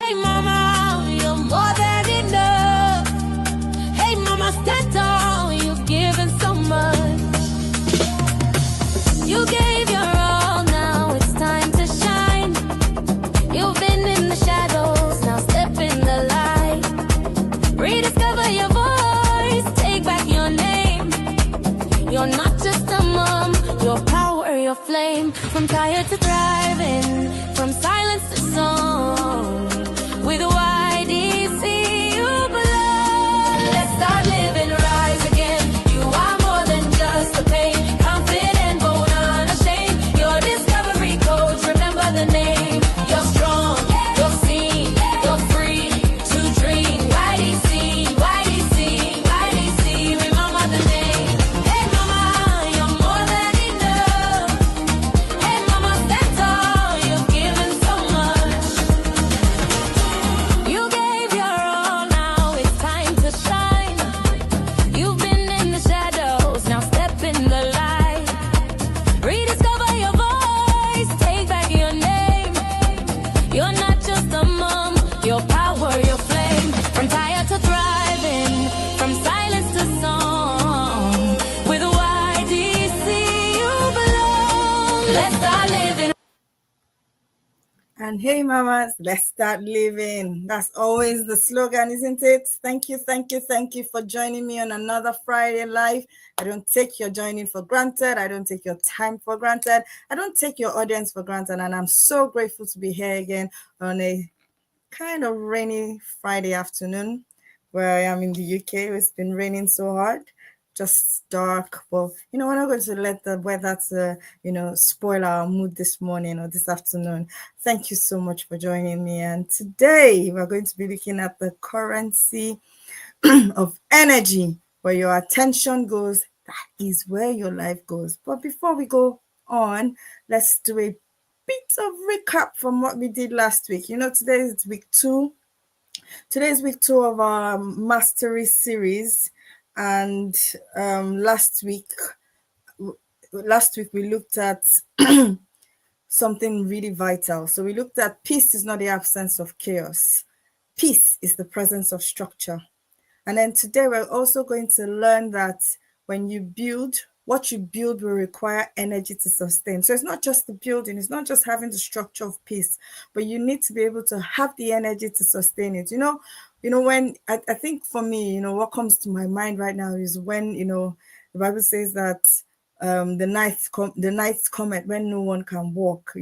Hey mama, you're more than enough. Hey mama, stand tall, you've given so much. You gave your all, now it's time to shine. You've been in the shadows, now step in the light. Rediscover your voice, take back your name. You're not just a mom, your power, your flame. From tired to thriving, from silence to song. With YDC you belong. Let's start living, rise again. You are more than just a pain. Confident, bold, unashamed. Your discovery coach, remember the name. You're strong, you're seen, you're free to dream. YDC, YDC, YDC, remember the name. Hey mama, you're more than enough. Hey mama, stand tall, you've given so much. You gave your all, now it's time to shine. You've been in the shadows, now step in the light. Rediscover your voice, take back your name. You're not just a mom, your power, your flame. From tired to thriving, from silence to song. With YDC you belong. Let's start living. And hey, mamas, let's start living. That's always the slogan, isn't it? Thank you, thank you, thank you for joining me on another Friday Live. I don't take your joining for granted. I don't take your time for granted. I don't take your audience for granted. And I'm so grateful to be here again on a kind of rainy Friday afternoon where I am in the UK. It's been raining so hard, just dark. Well, we're not going to let the weather spoil our mood this morning or this afternoon. Thank you so much for joining me. And today we're going to be looking at the currency of energy. Where your attention goes, that is where your life goes. But before we go on, let's do a bit of recap from what we did last week. Today is week 2. Today is week 2 of our mastery series, and last week we looked at something really vital. So we looked at peace is not the absence of chaos. Peace is the presence of structure. And then today we're also going to learn that when you build, what you build will require energy to sustain. So it's not just the building, it's not just having the structure of peace, but you need to be able to have the energy to sustain it. When I think for me, what comes to my mind right now is when, the Bible says that the night cometh when no one can walk,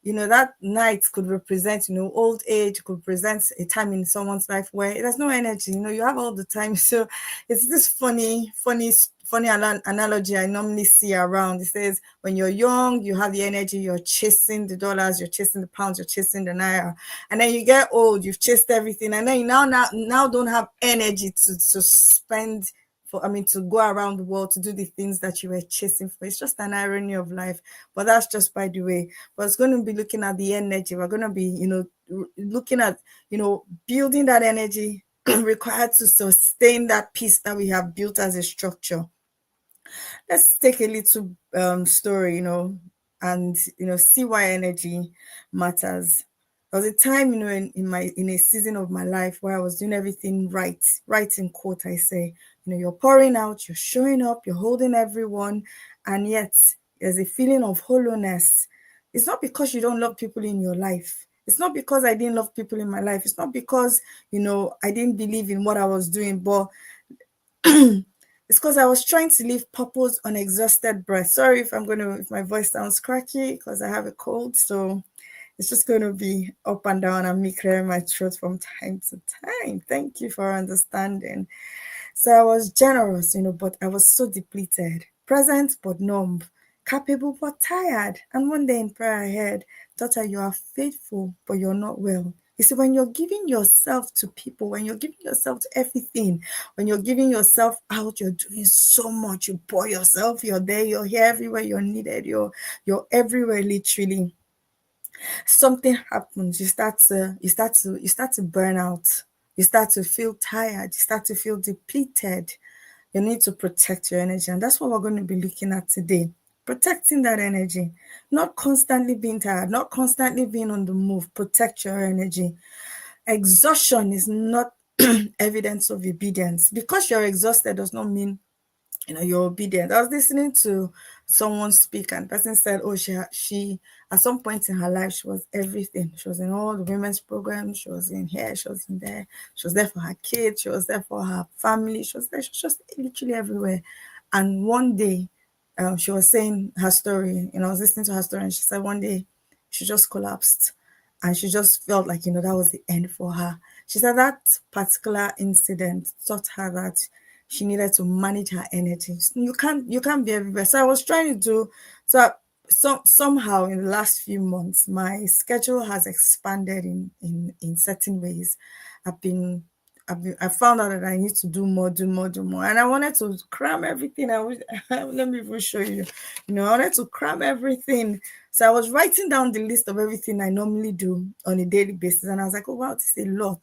that night could represent, old age, could represent a time in someone's life where there's no energy, you have all the time. So it's this funny analogy I normally see around. It says when you're young, you have the energy, you're chasing the dollars, you're chasing the pounds, you're chasing the naira. And then you get old, you've chased everything, and then you now don't have energy to spend to go around the world to do the things that you were chasing for. It's just an irony of life, but that's just by the way. But it's going to be looking at the energy. We're going to be, looking at, building that energy required to sustain that peace that we have built as a structure. Let's take a little story, and see why energy matters. There was a time, in a season of my life where I was doing everything right in quote, I say, you're pouring out, you're showing up, you're holding everyone, and yet there's a feeling of hollowness. It's not because you don't love people in your life. It's not because I didn't love people in my life. It's not because, I didn't believe in what I was doing, but it's because I was trying to leave purpose on exhausted breath. Sorry if my voice sounds cracky because I have a cold, so it's just going to be up and down and me clearing my throat from time to time. Thank you for understanding. So I was generous, but I was so depleted, present but numb, capable but tired. And one day in prayer I heard, daughter, you are faithful, but you're not well. You see, when you're giving yourself to people, when you're giving yourself to everything, when you're giving yourself out, you're doing so much. You pour yourself, you're there, you're here, everywhere you're needed, you're everywhere literally. Something happens. You start to burn out. You start to feel tired. You start to feel depleted. You need to protect your energy. And that's what we're going to be looking at today. Protecting that energy. Not constantly being tired. Not constantly being on the move. Protect your energy. Exhaustion is not evidence of obedience. Because you're exhausted does not mean you're obedient. I was listening to someone speak, and the person said, oh, she at some point in her life, she was everything. She was in all the women's programs, she was in here, she was in there, she was there for her kids, she was there for her family, she was there, she was just literally everywhere. And one day, she was saying her story, I was listening to her story, and she said one day she just collapsed, and she just felt like that was the end for her. She said that particular incident taught her that she needed to manage her energy. You can't be everywhere. So I was trying to do somehow in the last few months, my schedule has expanded in certain ways. I've been I found out that I need to do more, do more, do more. And I wanted to cram everything. Let me even show you. I wanted to cram everything. So I was writing down the list of everything I normally do on a daily basis. And I was like, oh wow, this is a lot.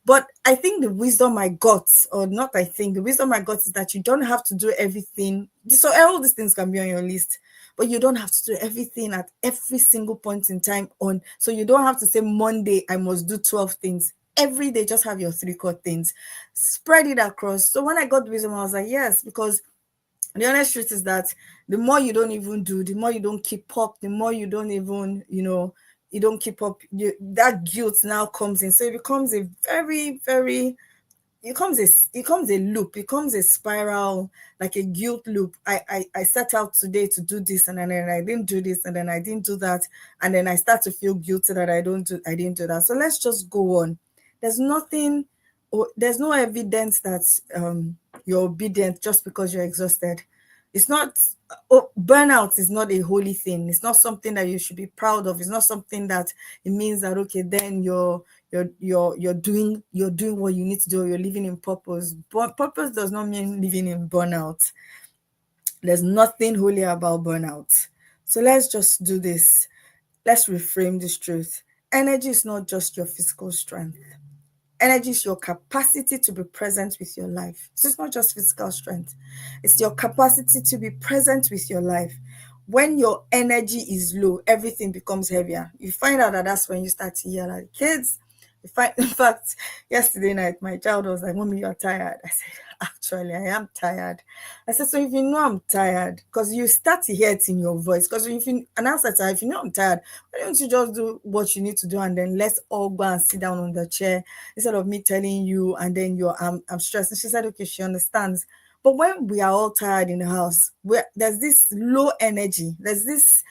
But I think the wisdom I got, or not I think, the wisdom I got is that you don't have to do everything. So all these things can be on your list, but you don't have to do everything at every single point in time so you don't have to say Monday, I must do 12 things. Every day, just have your 3 core things. Spread it across. So when I got the wisdom, I was like, yes, because the honest truth is that the more you don't even do, the more you don't keep up, the more you don't even, you don't keep up, that guilt now comes in. So it becomes a very, very, it becomes a loop, it becomes a spiral, like a guilt loop. I set out today to do this, and then I didn't do this, and then I didn't do that, and then I start to feel guilty that I didn't do that. So let's just go on. There's nothing, or there's no evidence that you're obedient just because you're exhausted. It's not, burnout is not a holy thing. It's not something that you should be proud of. It's not something that it means that okay, then you're doing what you need to do, or you're living in purpose. But purpose does not mean living in burnout. There's nothing holy about burnout. So let's just do this. Let's reframe this truth. Energy is not just your physical strength. Energy is your capacity to be present with your life. So it's not just physical strength. It's your capacity to be present with your life. When your energy is low, everything becomes heavier. You find out that that's when you start to yell at the kids. In fact, yesterday night, my child was like, Mommy, you're tired. I said, actually, I am tired. I said, so if you know I'm tired, because you start to hear it in your voice, because if you, and I said, if you know I'm tired, why don't you just do what you need to do, and then let's all go and sit down on the chair instead of me telling you, and then I'm stressed. And she said, okay, she understands. But when we are all tired in the house, where there's this low energy, there's this,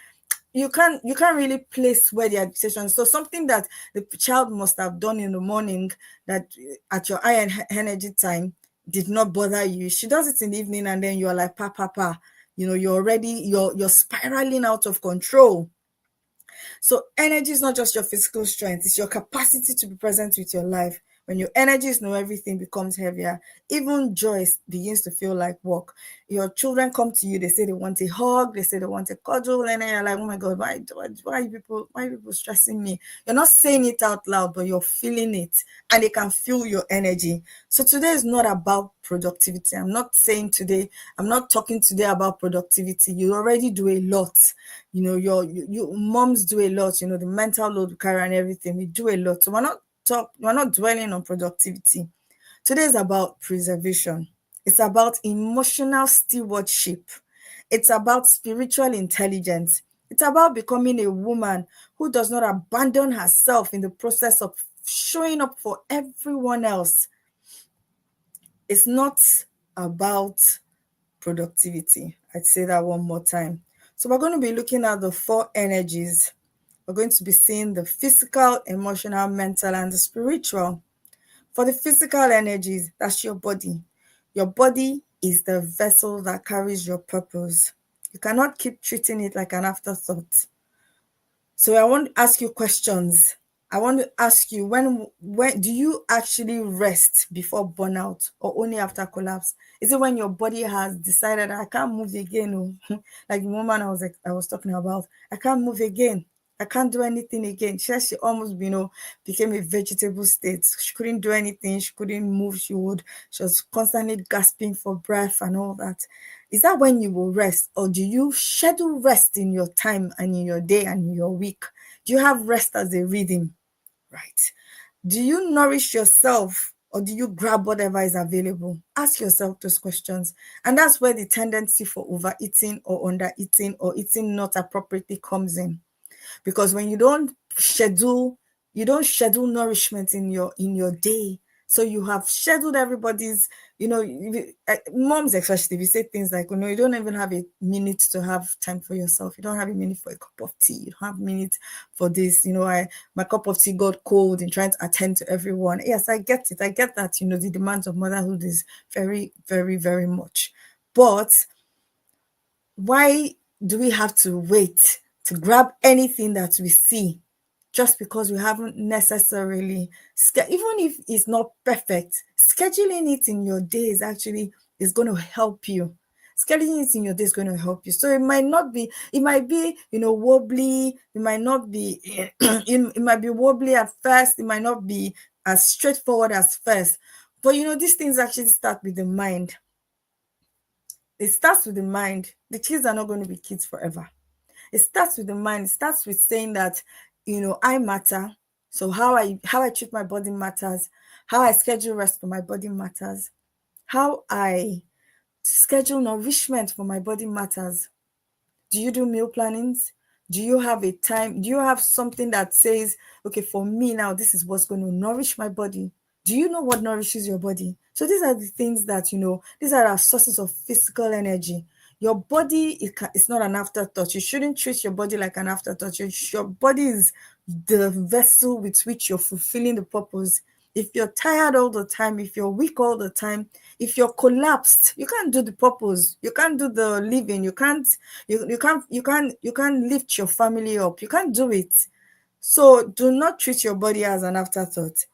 you can't really place where the agitation. So something that the child must have done in the morning, that at your high energy time did not bother you, she does it in the evening, and then you're like pa, you're already, you're spiraling out of control. So energy is not just your physical strength, it's your capacity to be present with your life. When your energy is low, everything becomes heavier. Even joy begins to feel like work. Your children come to you, they say they want a hug, they say they want a cuddle, and then you're like, oh my God, why are you people stressing me? You're not saying it out loud, but you're feeling it, and they can feel your energy. So today is not about productivity. I'm not talking today about productivity. You already do a lot. Your moms do a lot, the mental load we carry and everything. We do a lot. So we're not dwelling on productivity. Today is about preservation. It's about emotional stewardship. It's about spiritual intelligence. It's about becoming a woman who does not abandon herself in the process of showing up for everyone else. It's not about productivity. I'd say that one more time. So we're going to be looking at the 4 energies. We're going to be seeing the physical, emotional, mental, and the spiritual. For the physical energies, that's your body. Your body is the vessel that carries your purpose. You cannot keep treating it like an afterthought. So I want to ask you questions. I want to ask you, when do you actually rest before burnout, or only after collapse? Is it when your body has decided I can't move again? Like the woman I was talking about, I can't move again. I can't do anything again. She almost, became a vegetable state. She couldn't do anything. She couldn't move. She was constantly gasping for breath and all that. Is that when you will rest, or do you schedule rest in your time and in your day and in your week? Do you have rest as a rhythm? Right. Do you nourish yourself or do you grab whatever is available? Ask yourself those questions. And that's where the tendency for overeating or undereating or eating not appropriately comes in. Because when you don't schedule nourishment in your day. So you have scheduled everybody's, moms especially, we say things like, you don't even have a minute to have time for yourself. You don't have a minute for a cup of tea. You don't have a minute for this. My cup of tea got cold in trying to attend to everyone. Yes, I get it. I get that, the demands of motherhood is very, very, very much. But why do we have to wait to grab anything that we see just because we haven't necessarily, even if it's not perfect, scheduling it in your day is going to help you. Scheduling it in your day is going to help you. So it might be, wobbly. It might not be, it might be wobbly at first. It might not be as straightforward as first. But, these things actually start with the mind. It starts with the mind. The kids are not going to be kids forever. It starts with the mind. It starts with saying that, I matter. So how I treat my body matters. How I schedule rest for my body matters. How I schedule nourishment for my body matters. Do you do meal plannings? Do you have a time? Do you have something that says, okay, for me now, this is what's going to nourish my body? Do you know what nourishes your body? So these are the things that, these are our sources of physical energy. Your body is not an afterthought. You shouldn't treat your body like an afterthought. Your body is the vessel with which you're fulfilling the purpose. If you're tired all the time, if you're weak all the time, if you're collapsed, you can't do the purpose. You can't do the living. You can't lift your family up. You can't do it. So do not treat your body as an afterthought.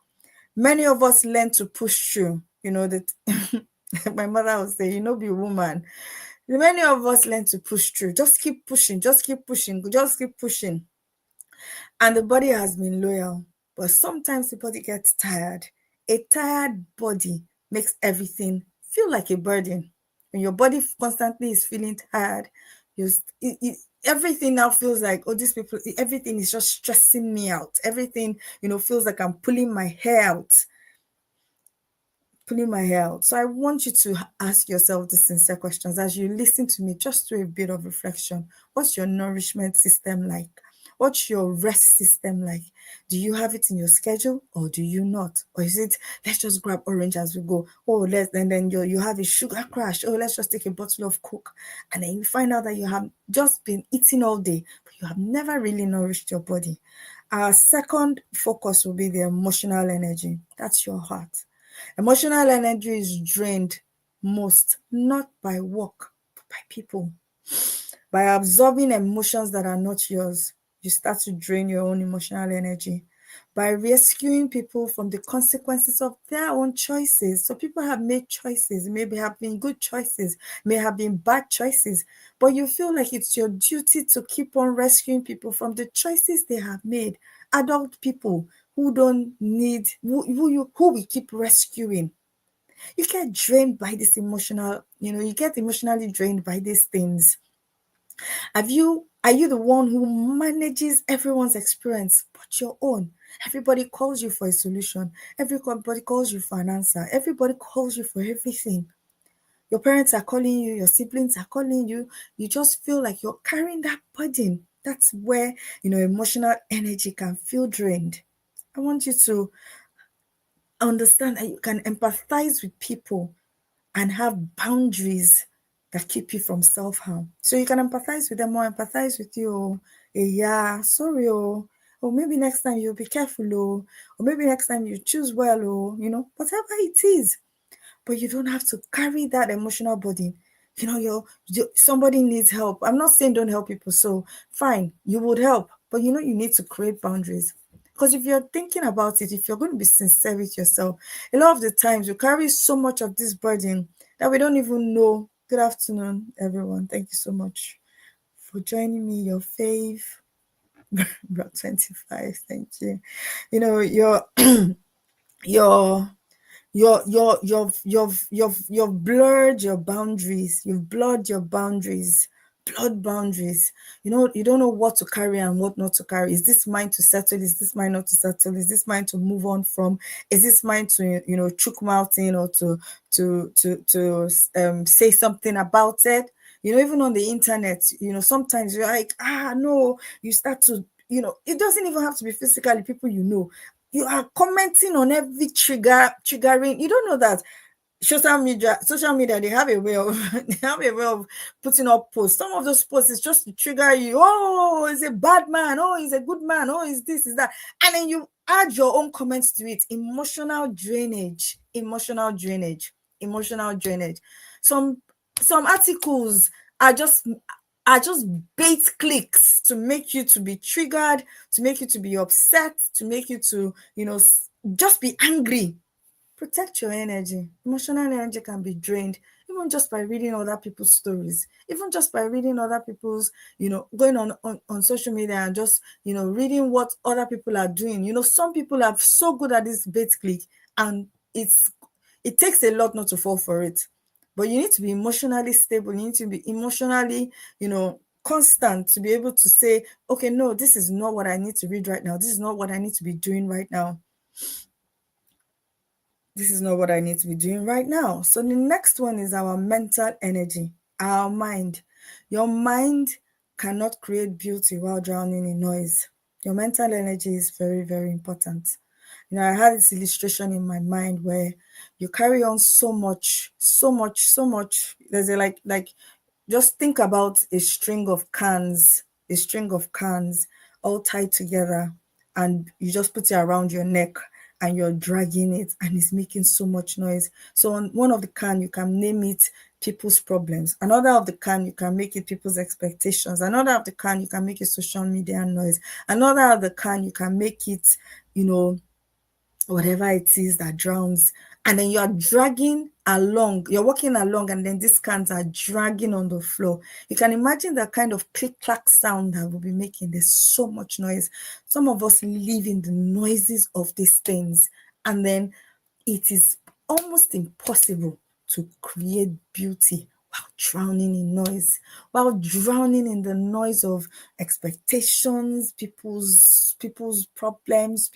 Many of us learn to push through. That my mother would say, be a woman. Many of us learn to push through. Just keep pushing, just keep pushing, just keep pushing. And the body has been loyal. But sometimes the body gets tired. A tired body makes everything feel like a burden. When your body constantly is feeling tired, everything now feels like, oh, these people, everything is just stressing me out. Everything, feels like I'm pulling my hair out. So I want you to ask yourself the sincere questions as you listen to me. Just do a bit of reflection. What's your nourishment system like? What's your rest system like? Do you have it in your schedule or do you not? Or is it, let's just grab orange as we go? And then you have a sugar crash. Oh, let's just take a bottle of Coke. And then you find out that you have just been eating all day, but you have never really nourished your body. Our second focus will be the emotional energy. That's your heart. Emotional energy is drained most not by work, but by people. By absorbing emotions that are not yours, you start to drain your own emotional energy. By rescuing people from the consequences of their own choices. So people have made choices, maybe have been good choices, may have been bad choices, but you feel like it's your duty to keep on rescuing people from the choices they have made. Adult people who don't need, who we keep rescuing. You get drained by this you get emotionally drained by these things. Are you the one who manages everyone's experience but your own? Everybody calls you for a solution. Everybody calls you for an answer. Everybody calls you for everything. Your parents are calling you, your siblings are calling you. You just feel like you're carrying that burden. That's where, emotional energy can feel drained. I want you to understand that you can empathize with people and have boundaries that keep you from self-harm. So you can empathize with them or empathize with you. Yeah, sorry, or maybe next time you'll be careful, or maybe next time you choose well, or whatever it is. But you don't have to carry that emotional burden. Somebody needs help. I'm not saying don't help people. So fine, you would help, but you need to create boundaries. Because if you're thinking about it, if you're going to be sincere with yourself, a lot of the times you carry so much of this burden that we don't even know. Good afternoon, everyone. Thank you so much for joining me. Your fave, Bro 25. Thank you. Your you've blurred your boundaries. You've blurred your boundaries blood boundaries. You don't know what to carry and what not to carry. Is this mine to settle? Is this mine not to settle? Is this mine to move on from? Is this mine to chook mouth in, or to say something about it? Even on the internet, sometimes you're like, no, you start to, it doesn't even have to be physically, people, you are commenting on every triggering. You don't know that social media, they have a way of putting up posts. Some of those posts is just to trigger you. Oh, he's a bad man. Oh, he's a good man. Oh, is this, is that. And then you add your own comments to it. Emotional drainage. Some articles are just bait clicks to make you to be triggered, to make you to be upset, to make you to just be angry. Protect your energy. Emotional energy can be drained even just by reading other people's stories, even just by reading other people's, going on social media and just, reading what other people are doing. Some people are so good at this bait click, and it takes a lot not to fall for it. But you need to be emotionally stable. You need to be emotionally, constant, to be able to say, okay, no, this is not what I need to read right now. This is not what I need to be doing right now. This is not what I need to be doing right now. So the next one is our mental energy, our mind. Your mind cannot create beauty while drowning in noise. Your mental energy is very, very important. I had this illustration in my mind where you carry on so much. There's a like just think about a string of cans all tied together, and you just put it around your neck and you're dragging it, and it's making so much noise. So on one of the can, you can name it people's problems. Another of the can, you can make it people's expectations. Another of the can, you can make it social media noise. Another of the can, you can make it, whatever it is that drowns. And then you're dragging along, you're walking along, and then these cans are dragging on the floor. You can imagine the kind of click clack sound that we'll be making. There's so much noise. Some of us live in the noises of these things, and then it is almost impossible to create beauty while drowning in noise, while drowning in the noise of expectations, people's problems,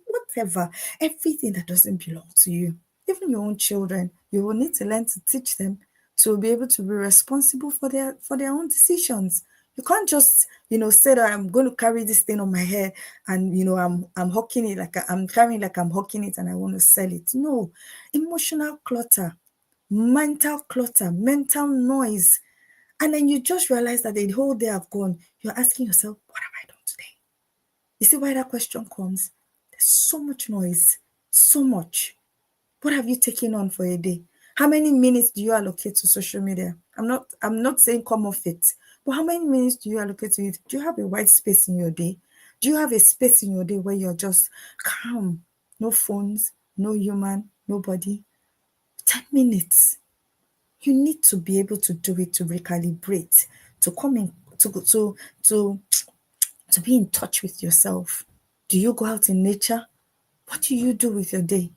whatever, everything that doesn't belong to you. Even your own children, you will need to learn to teach them to be able to be responsible for their own decisions. You can't just, say that I'm going to carry this thing on my head, and I'm hawking it like I'm carrying, like I'm hawking it, and I want to sell it. No, emotional clutter, mental clutter, mental noise. And then you just realize that the whole day have gone. You're asking yourself, what have I done today? You see why that question comes? There's so much noise, so much. What have you taken on for a day? How many minutes do you allocate to social media? I'm not saying come off it, but how many minutes do you allocate to it? Do you have a white space in your day? Do you have a space in your day where you're just calm? No phones, no human, nobody. 10 minutes. You need to be able to do it, to recalibrate, to come in, to be in touch with yourself. Do you go out in nature? What do you do with your day?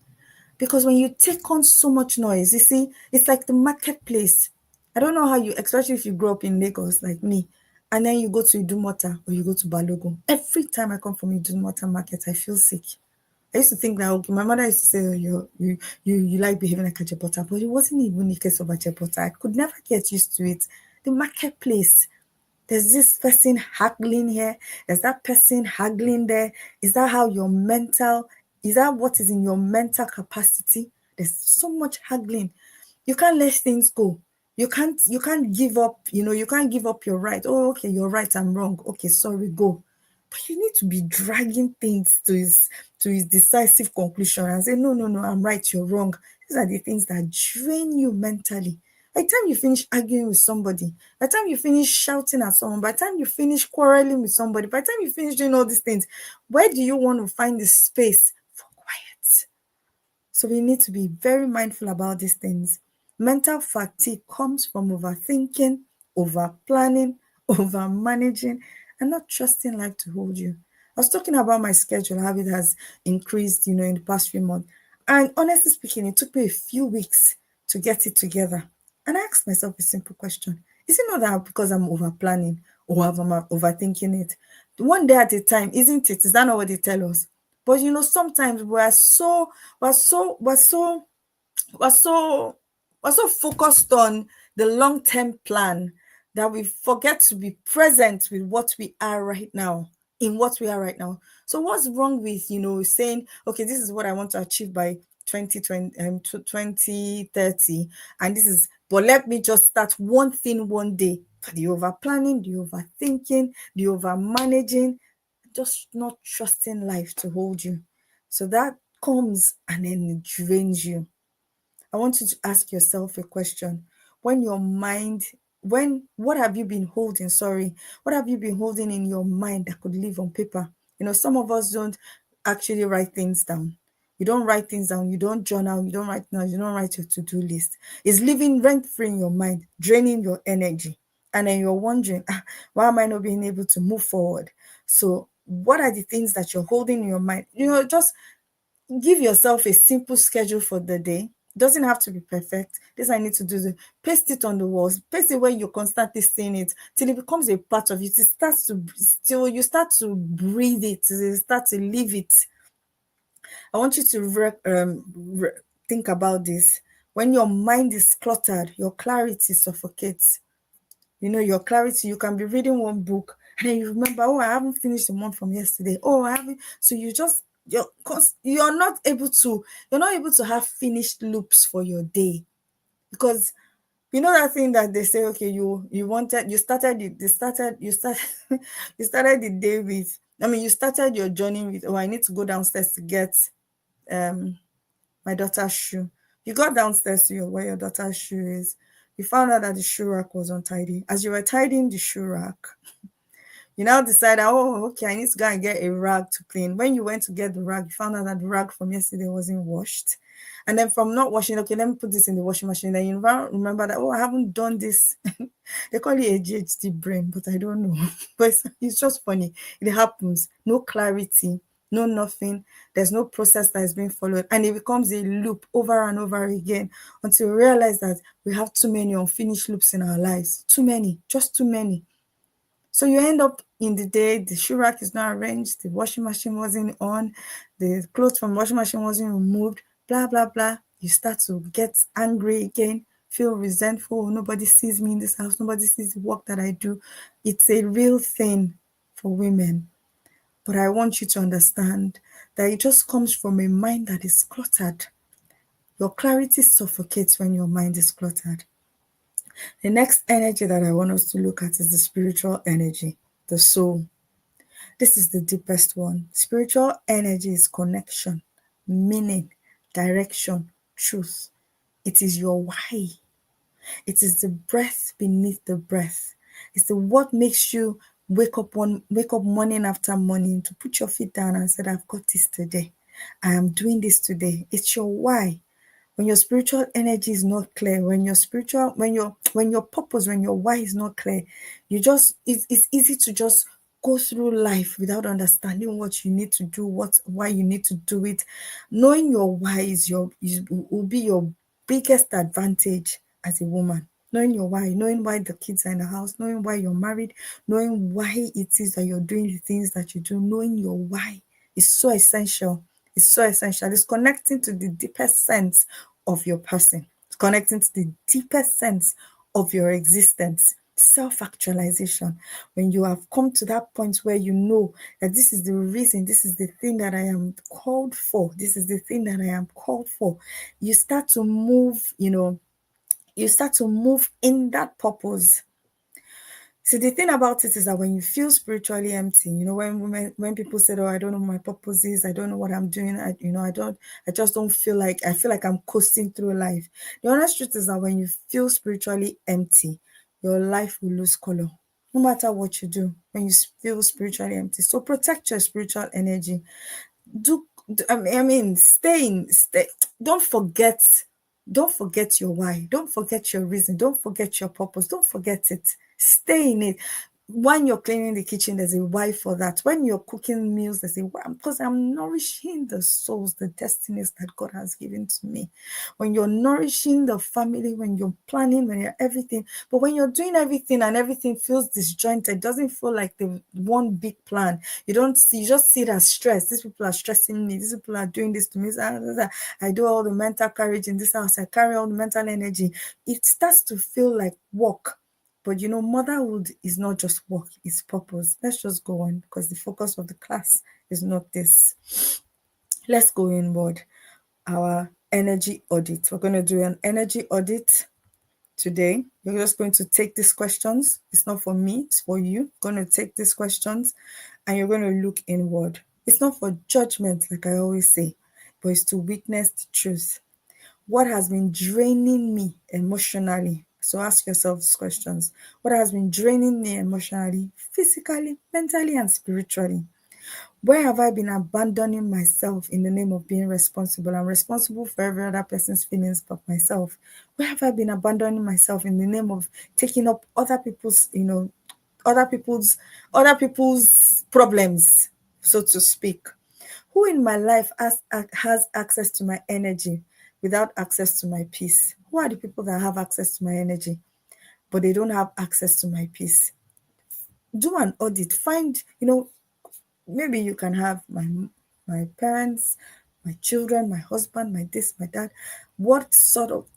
Because when you take on so much noise, you see, it's like the marketplace. I don't know how you, especially if you grow up in Lagos like me, and then you go to Idumota or you go to Balogun. Every time I come from Idumota market, I feel sick. I used to think that, okay, my mother used to say, oh, you like behaving like a Jebota, but it wasn't even a case of a Jebota. I could never get used to it. The marketplace, there's this person haggling here, there's that person haggling there. Is that what is in your mental capacity? There's so much haggling. You can't let things go. You can't give up, you can't give up your right. Oh, okay, you're right, I'm wrong. Okay, sorry, go. But you need to be dragging things to his decisive conclusion and say, no, I'm right, you're wrong. These are the things that drain you mentally. By the time you finish arguing with somebody, by the time you finish shouting at someone, by the time you finish quarreling with somebody, by the time you finish doing all these things, where do you want to find the space for quiet? So we need to be very mindful about these things. Mental fatigue comes from overthinking, over planning, over managing, and not trusting life to hold you. I was talking about my schedule, how it has increased, in the past few months. And honestly speaking, it took me a few weeks to get it together. And I asked myself a simple question. Is it not that because I'm over planning or I'm overthinking it? One day at a time, isn't it? Is that not what they tell us? But sometimes we're so we're so we're so we're so focused on the long-term plan that we forget to be present with what we are right now, in what we are right now. So what's wrong with saying, okay, this is what I want to achieve by 2020 to 2030, and this is, but let me just start one thing one day. The over planning, the overthinking, the over managing, just not trusting life to hold you. So that comes and then it drains you. I want you to ask yourself a question. When your mind, what have you been holding? Sorry, what have you been holding in your mind that could live on paper? Some of us don't actually write things down. You don't write things down. You don't journal. You don't write down. You don't write your to-do list. It's living rent free in your mind, draining your energy. And then you're wondering, why am I not being able to move forward? So, what are the things that you're holding in your mind? Just give yourself a simple schedule for the day. Doesn't have to be perfect. This I need to do. Paste it on the walls. Paste it where you're constantly seeing it till it becomes a part of you. It starts to still. You start to breathe it. You start to live it. I want you to think about this. When your mind is cluttered, your clarity suffocates. Your clarity, you can be reading one book and then you remember, oh, I haven't finished the month from yesterday. Oh, I haven't. So you're not able to have finished loops for your day, because that thing that they say, okay, you started it, you started the day with, you started your journey with, oh, I need to go downstairs to get my daughter's shoe. You got downstairs to where your daughter's shoe is. You found out that the shoe rack was untidy. As you were tidying the shoe rack, you now decide, oh, okay, I need to go and get a rag to clean. When you went to get the rag, you found out that the rag from yesterday wasn't washed. And then from not washing, okay, let me put this in the washing machine. Then you remember that, oh, I haven't done this. They call it ADHD brain, but I don't know. But it's just funny. It happens. No clarity, no nothing. There's no process that is being followed. And it becomes a loop over and over again until we realize that we have too many unfinished loops in our lives. Too many, just too many. So you end up in the day, the shoe rack is not arranged, the washing machine wasn't on, the clothes from the washing machine wasn't removed, blah, blah, blah. You start to get angry again, feel resentful. Nobody sees me in this house. Nobody sees the work that I do. It's a real thing for women. But I want you to understand that it just comes from a mind that is cluttered. Your clarity suffocates when your mind is cluttered. The next energy that I want us to look at is the spiritual energy, the soul. This is the deepest one. Spiritual energy is connection, meaning, direction, truth. It is your why. It is the breath beneath the breath. It's the what makes you wake up morning after morning to put your feet down and say, I've got this today. I am doing this today. It's your why. When your spiritual energy is not clear, when your purpose, when your why is not clear, it's easy to just go through life without understanding what you need to do, why you need to do it. Knowing your why will be your biggest advantage as a woman. Knowing your why, knowing why the kids are in the house, knowing why you're married, knowing why it is that you're doing the things that you do, knowing your why is so essential. It's so essential. It's connecting to the deepest sense of your person. It's connecting to the deepest sense of your existence. Self-actualization. When you have come to that point where you know that this is the reason, this is the thing that I am called for, this is the thing that I am called for, you start to move, you start to move in that purpose. See, the thing about it is that when you feel spiritually empty, when people say, "Oh, I don't know what my purpose is, I don't know what I'm doing, I just don't feel like, I feel like I'm coasting through life." The honest truth is that when you feel spiritually empty, your life will lose color, no matter what you do. When you feel spiritually empty, so protect your spiritual energy. Stay. Don't forget your why. Don't forget your reason. Don't forget your purpose. Don't forget it. Stay in it. when you're cleaning the kitchen, there's a why for that. When you're cooking meals, there's a why, because I'm nourishing the souls, the destinies that God has given to me. When you're nourishing the family, when you're planning, when you're everything, but when you're doing everything and everything feels disjointed, doesn't feel like the one big plan. You don't see, you just see it as stress. These people are stressing me. These people are doing this to me. I do all the mental courage in this house. I carry all the mental energy. It starts to feel like work. But motherhood is not just work, it's purpose. Let's just go on because the focus of the class is not this. Let's go inward. Our energy audit. We're going to do an energy audit today. You're just going to take these questions. It's not for me, it's for you. You're going to take these questions and you're going to look inward. It's not for judgment, like I always say, but it's to witness the truth. What has been draining me emotionally? So ask yourself these questions. What has been draining me emotionally, physically, mentally, and spiritually? Where have I been abandoning myself in the name of being responsible? I'm responsible for every other person's feelings but myself. Where have I been abandoning myself in the name of taking up other people's, other people's other people's problems, so to speak? Who in my life has access to my energy without access to my peace? Who are the people that have access to my energy, but they don't have access to my peace? Do an audit. Find, maybe you can have my parents, my children, my husband, my this, my dad.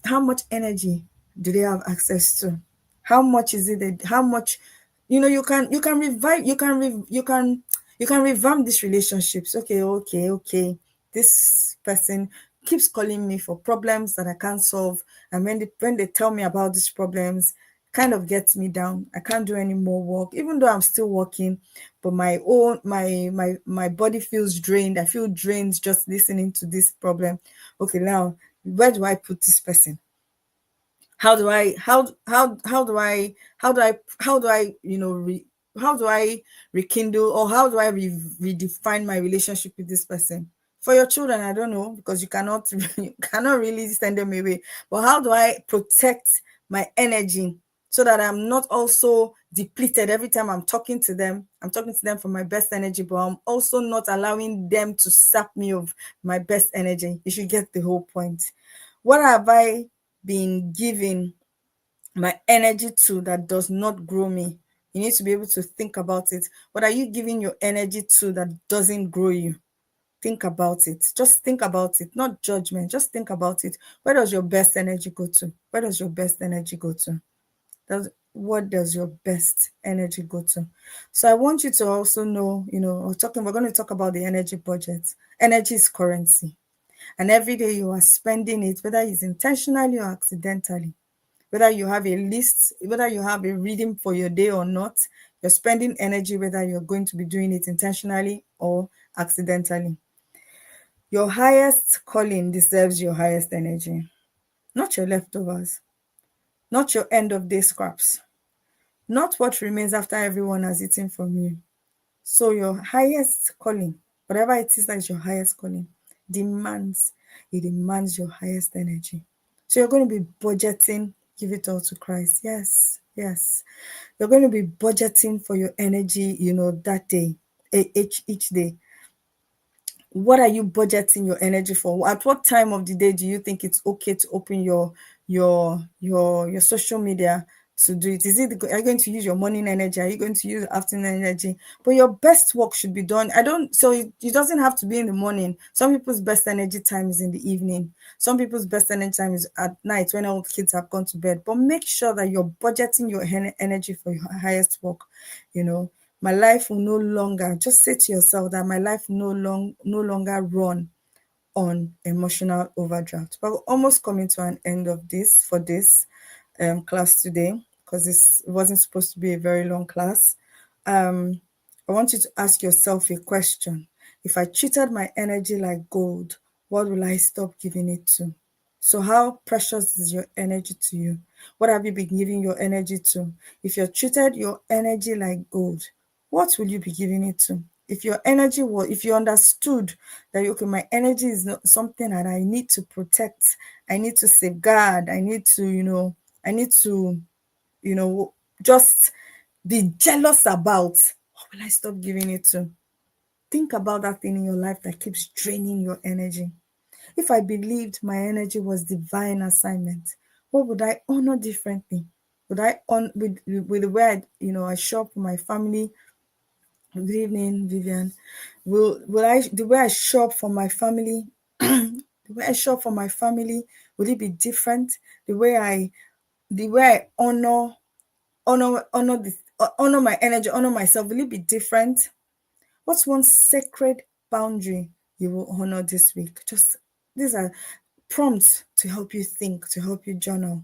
How much energy do they have access to? How much is it how much, you can revive, you can revamp these relationships. Okay, this person keeps calling me for problems that I can't solve, and when they tell me about these problems, kind of gets me down. I can't do any more work, even though I'm still working, but my body feels drained. I feel drained just listening to this problem. Okay, now where do I put this person? How do I rekindle, or how do I redefine my relationship with this person? For your children, I don't know, because you cannot you cannot really send them away. But how do I protect my energy so that I'm not also depleted every time I'm talking to them? I'm talking to them for my best energy, but I'm also not allowing them to sap me of my best energy. You should get the whole point. What have I been giving my energy to that does not grow me? You need to be able to think about it. What are you giving your energy to that doesn't grow you? Think about it. Just think about it, not judgment. Just think about it. Where does your best energy go to? Where does your best energy go to? What does your best energy go to? So I want you to also know, we're going to talk about the energy budget. Energy is currency. And every day you are spending it, whether it's intentionally or accidentally, whether you have a list, whether you have a reading for your day or not, you're spending energy, whether you're going to be doing it intentionally or accidentally. Your highest calling deserves your highest energy, not your leftovers, not your end of day scraps, not what remains after everyone has eaten from you. So your highest calling, whatever it is that is your highest calling, demands your highest energy. So you're going to be budgeting, give it all to Christ. Yes, yes. You're going to be budgeting for your energy, that day, each day. What are you budgeting your energy for? At what time of the day do you think it's okay to open your social media to do it? Are you going to use your morning energy? Are you going to use afternoon energy? But your best work should be done. It doesn't have to be in the morning. Some people's best energy time is in the evening. Some people's best energy time is at night when all the kids have gone to bed. But make sure that you're budgeting your energy for your highest work. My life will no longer, just say to yourself that my life will no longer run on emotional overdraft. But we're almost coming to an end of this class today, because it wasn't supposed to be a very long class. I want you to ask yourself a question. If I treated my energy like gold, what will I stop giving it to? So how precious is your energy to you? What have you been giving your energy to? If you treated your energy like gold, what will you be giving it to? If if you understood that, okay, my energy is not something that I need to protect, I need to safeguard, I need to, just be jealous about, or will I stop giving it to? Think about that thing in your life that keeps draining your energy. If I believed my energy was divine assignment, what would I honor differently? Would I on with the way I show up for my family? Good evening, Vivian. Will I the way I show up for my family, the way I show up for my family, will it be different? The way I honor my energy, honor myself, will it be different? What's one sacred boundary you will honor this week? Just these are prompts to help you think, to help you journal.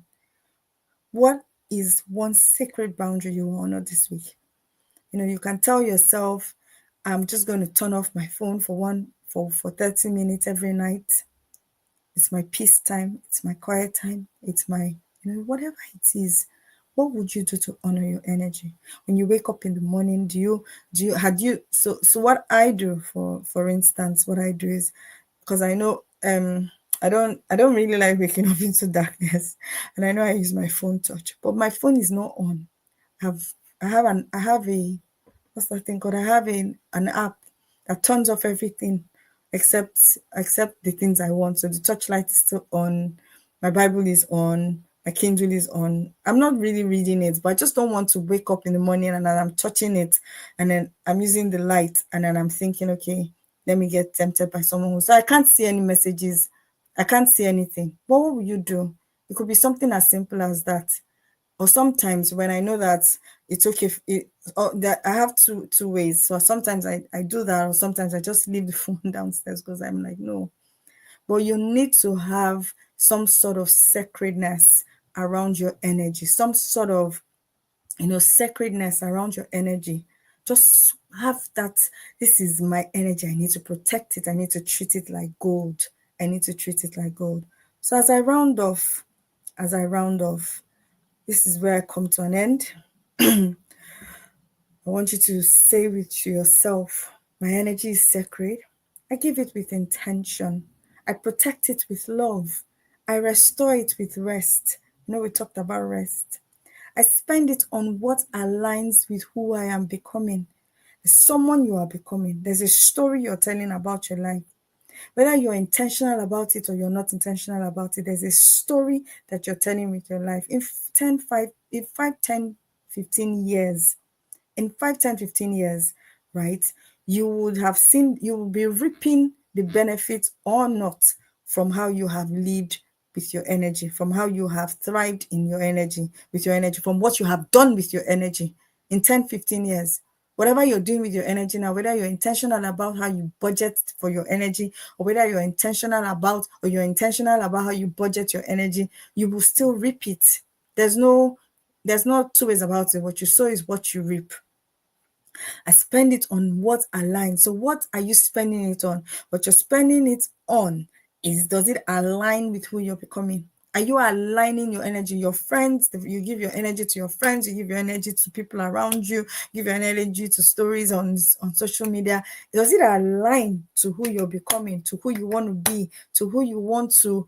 What is one sacred boundary you will honor this week? You can tell yourself, I'm just going to turn off my phone for 30 minutes every night. It's my peace time, it's my quiet time, it's my, whatever it is. What would you do to honor your energy when you wake up in the morning? So what I do, for instance, what I do is, because I know I don't really like waking up into darkness, and I know I use my phone touch, but my phone is not on. I have a what's that thing called? I have an app that turns off everything except the things I want. So the touch light is still on, my Bible is on, my Kindle is on. I'm not really reading it, but I just don't want to wake up in the morning and then I'm touching it and then I'm using the light and then I'm thinking, okay, let me get tempted by someone so I can't see any messages. I can't see anything. But what will you do? It could be something as simple as that. Or sometimes when I know that it's okay, that I have two ways. So sometimes I do that, or sometimes I just leave the phone downstairs because I'm like, no. But you need to have some sort of sacredness around your energy, some sort of sacredness around your energy. Just have that. This is my energy. I need to protect it. I need to treat it like gold. I need to treat it like gold. So as I round off, this is where I come to an end. I want you to say to yourself, my energy is sacred. I give it with intention. I protect it with love. I restore it with rest. We talked about rest. I spend it on what aligns with who I am becoming. There's someone you are becoming. There's a story you're telling about your life. Whether you're intentional about it or you're not intentional about it, there's a story that you're telling with your life. In 15 years, in 5, 10, 15 years, right, you will be reaping the benefits or not from how you have lived with your energy, from how you have thrived in your energy, with your energy, from what you have done with your energy in 10, 15 years. Whatever you're doing with your energy now, whether you're intentional about how you budget for your energy, or whether you're intentional about how you budget your energy, you will still reap it. There's no two ways about it. What you sow is what you reap. I spend it on what aligns. So what are you spending it on? What you're spending it on does it align with who you're becoming? Are you aligning your energy? Your friends, you give your energy to your friends, you give your energy to people around you, give your energy to stories on social media. Does it align to who you're becoming, to who you want to be, to who you want to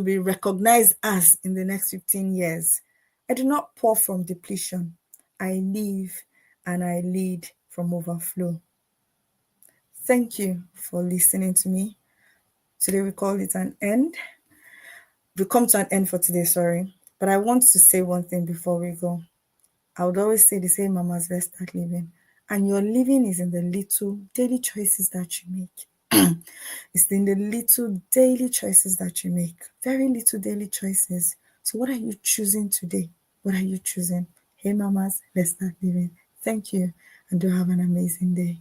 be recognized as in the next 15 years? I do not pour from depletion. I live and I lead from overflow. Thank you for listening to me. Today we call it an end. We come to an end for today, sorry. But I want to say one thing before we go. I would always say the same, mamas, let's start living. And your living is in the little daily choices that you make. It's in the little daily choices that you make. Very little daily choices. So what are you choosing today? What are you choosing? Hey, mamas, let's start living. Thank you, and do have an amazing day.